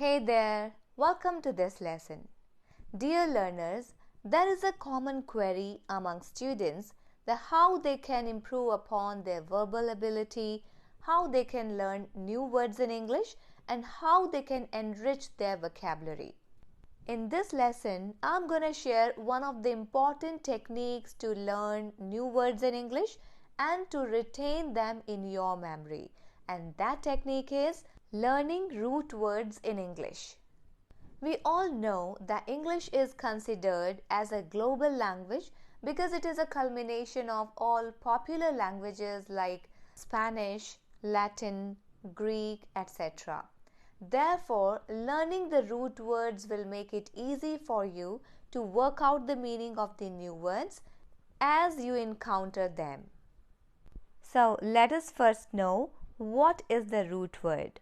Hey there, welcome to this lesson. Dear learners, there is a common query among students that how they can improve upon their verbal ability, how they can learn new words in English, and how they can enrich their vocabulary. In this lesson, I'm going to share one of the important techniques to learn new words in English and to retain them in your memory. And that technique is learning root words in English. We all know that English is considered as a global language because it is a culmination of all popular languages like Spanish, Latin, Greek, etc. Therefore, learning the root words will make it easy for you to work out the meaning of the new words as you encounter them. So, let us first know what is the root word.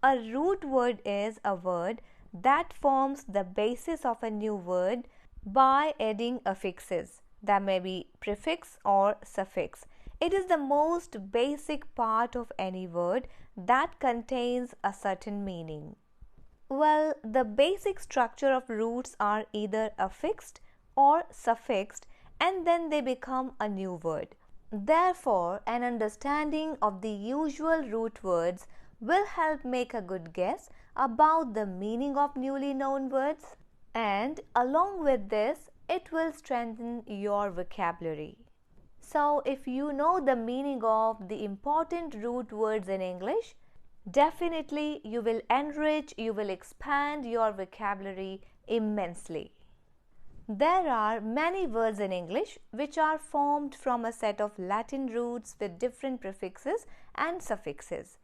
A root word is a word that forms the basis of a new word by adding affixes. That may be prefix or suffix. It is the most basic part of any word that contains a certain meaning. Well, the basic structure of roots are either affixed or suffixed, and then they become a new word. Therefore, an understanding of the usual root words will help make a good guess about the meaning of newly known words, and along with this, it will strengthen your vocabulary. So, if you know the meaning of the important root words in English, definitely you will enrich, you will expand your vocabulary immensely. There are many words in English which are formed from a set of Latin roots with different prefixes and suffixes.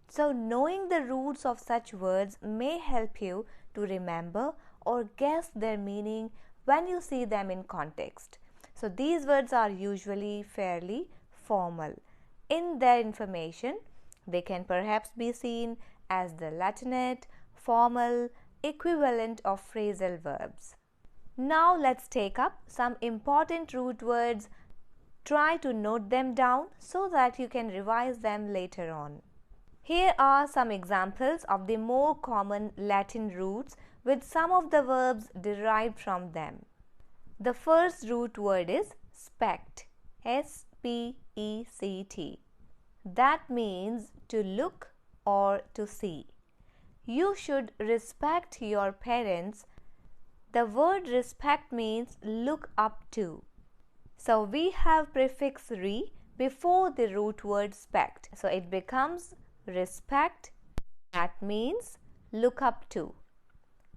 So, knowing the roots of such words may help you to remember or guess their meaning when you see them in context. So, these words are usually fairly formal. In their information, they can perhaps be seen as the Latinate, formal, equivalent of phrasal verbs. Now, let's take up some important root words. Try to note them down so that you can revise them later on. Here are some examples of the more common Latin roots with some of the verbs derived from them. The first root word is spect, S-P-E-C-T. That means to look or to see. You should respect your parents. The word respect means look up to. So we have prefix re before the root word spect. So it becomes respect, that means look up to.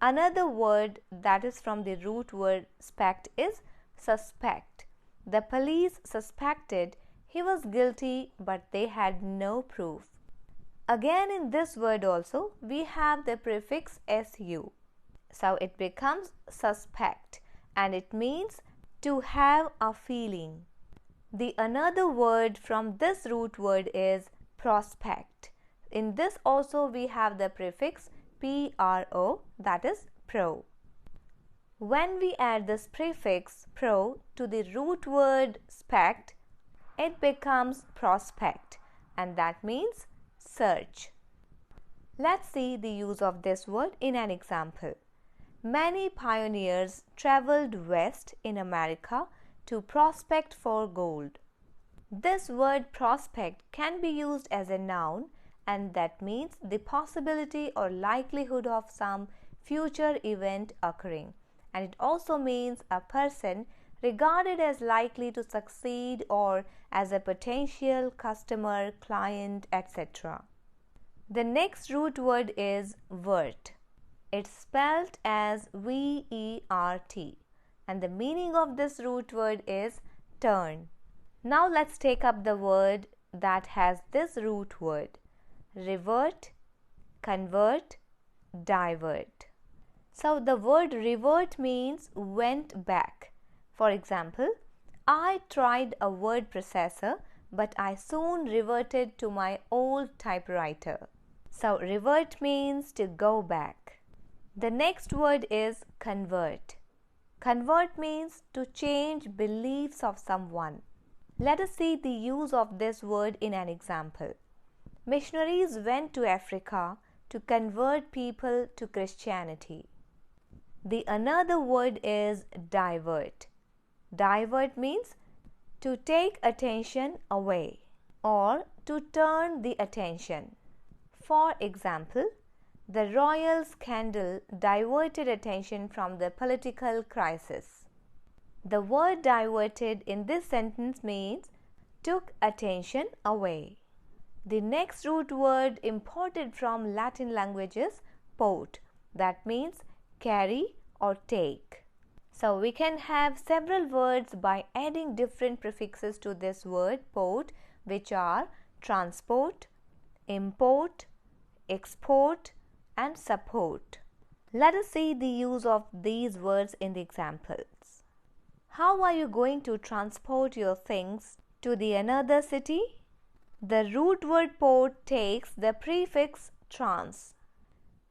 Another word that is from the root word spect is suspect. The police suspected he was guilty, but they had no proof. Again, in this word also, we have the prefix su. So it becomes suspect and it means to have a feeling. The another word from this root word is prospect. In this also we have the prefix pro, that is pro. When we add this prefix pro to the root word spect, it becomes prospect and that means search. Let's see the use of this word in an example. Many pioneers traveled west in America to prospect for gold. This word prospect can be used as a noun, and that means the possibility or likelihood of some future event occurring. And it also means a person regarded as likely to succeed or as a potential customer, client, etc. The next root word is VERT. It's spelled as V-E-R-T, and the meaning of this root word is turn. Now let's take up the word that has this root word: revert, convert, divert. So the word revert means went back. For example, I tried a word processor, but I soon reverted to my old typewriter. So revert means to go back. The next word is convert. Convert means to change beliefs of someone. Let us see the use of this word in an example. Missionaries went to Africa to convert people to Christianity. The another word is divert. Divert means to take attention away or to turn the attention. For example, the royal scandal diverted attention from the political crisis. The word diverted in this sentence means took attention away. The next root word imported from Latin language is port. That means carry or take. So we can have several words by adding different prefixes to this word port, which are transport, import, export and support. Let us see the use of these words in the examples. How are you going to transport your things to the another city? The root word port takes the prefix trans,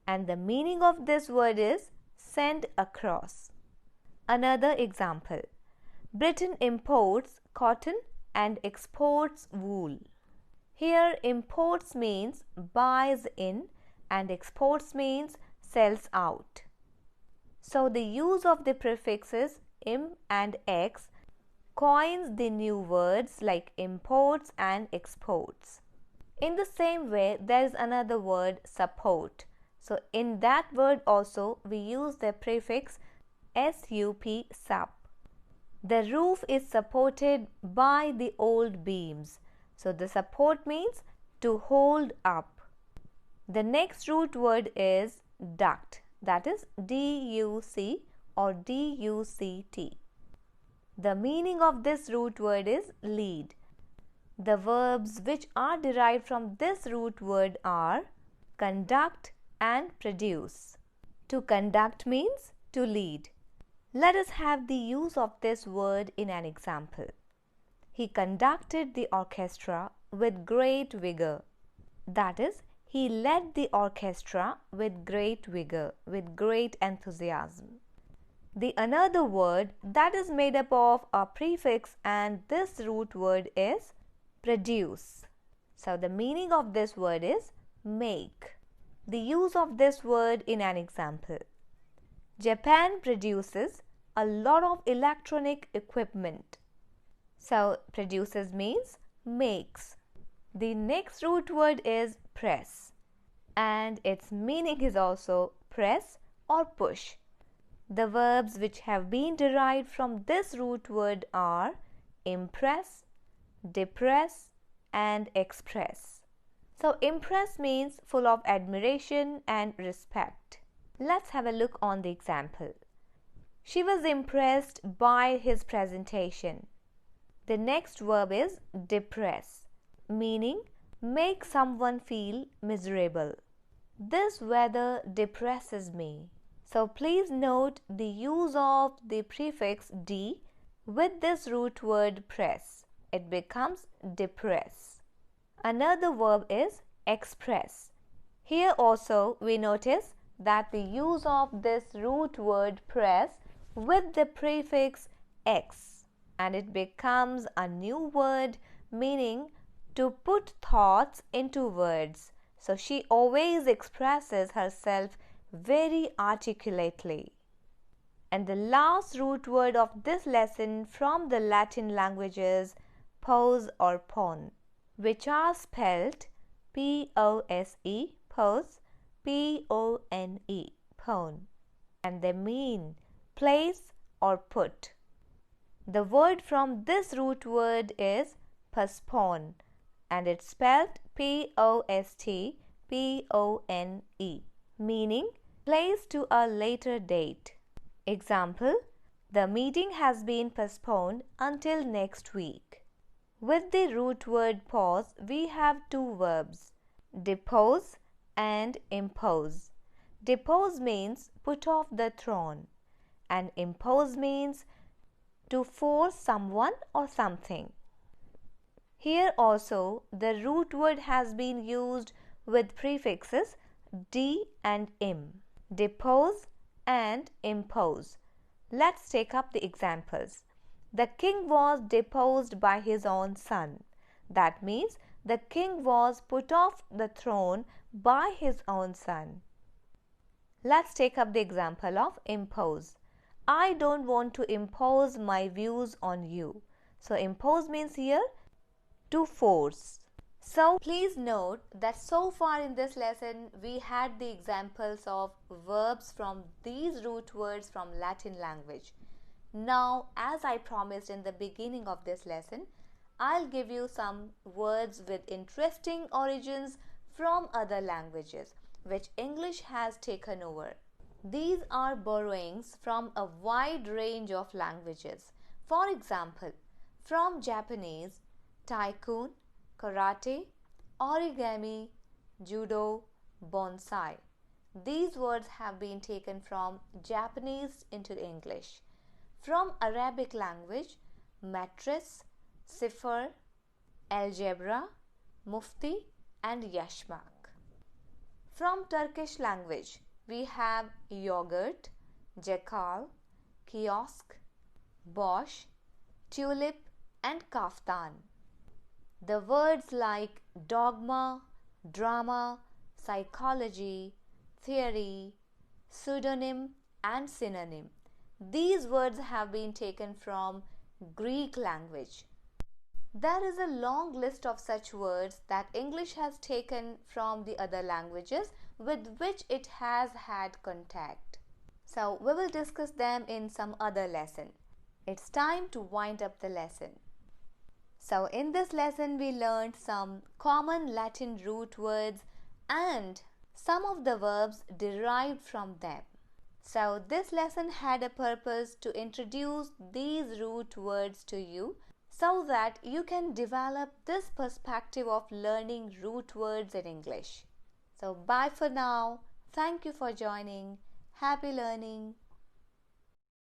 and the meaning of this word is send across. Another example, Britain imports cotton and exports wool. Here imports means buys in and exports means sells out. So the use of the prefixes im and ex coins the new words like imports and exports. In the same way, there is another word support. So in that word also we use the prefix sup, sup. The roof is supported by the old beams. So the support means to hold up. The next root word is duct, that is DUC or DUCT. The meaning of this root word is lead. The verbs which are derived from this root word are conduct and produce. To conduct means to lead. Let us have the use of this word in an example. He conducted the orchestra with great vigor. That is, he led the orchestra with great vigor, with great enthusiasm. The another word that is made up of a prefix and this root word is produce. So the meaning of this word is make. The use of this word in an example. Japan produces a lot of electronic equipment. So produces means makes. The next root word is press, and its meaning is also press or push. The verbs which have been derived from this root word are impress, depress and express. So impress means full of admiration and respect. Let's have a look on the example. She was impressed by his presentation. The next verb is depress, meaning make someone feel miserable. This weather depresses me. So please note the use of the prefix d with this root word press. It becomes depress. Another verb is express. Here also we notice that the use of this root word press with the prefix x, and it becomes a new word meaning to put thoughts into words. So she always expresses herself very articulately. And the last root word of this lesson from the Latin language is pose or PONE, which are spelled P-O-S-E, pose, P-O-N-E, PONE, and they mean place or put. The word from this root word is postpone, and it's spelled P-O-S-T-P-O-N-E, meaning place to a later date. Example, the meeting has been postponed until next week. With the root word pause, we have two verbs, depose and impose. Depose means put off the throne, and impose means to force someone or something. Here also the root word has been used with prefixes d and im, depose and impose. Let's take up the examples. The king was deposed by his own son. That means the king was put off the throne by his own son. Let's take up the example of impose. I don't want to impose my views on you. So impose means here to force. So please note that so far in this lesson we had the examples of verbs from these root words from Latin language. Now, as I promised in the beginning of this lesson, I'll give you some words with interesting origins from other languages which English has taken over. These are borrowings from a wide range of languages. For example, from Japanese, tycoon, karate, origami, judo, bonsai. These words have been taken from Japanese into English. From Arabic language, mattress, cipher, algebra, mufti and yashmak. From Turkish language, we have yogurt, jackal, kiosk, bosch, tulip and kaftan. The words like dogma, drama, psychology, theory, pseudonym and synonym. These words have been taken from Greek language. There is a long list of such words that English has taken from the other languages with which it has had contact. So we will discuss them in some other lesson. It's time to wind up the lesson. So in this lesson we learned some common Latin root words and some of the verbs derived from them. So this lesson had a purpose to introduce these root words to you so that you can develop this perspective of learning root words in English. So bye for now. Thank you for joining. Happy learning.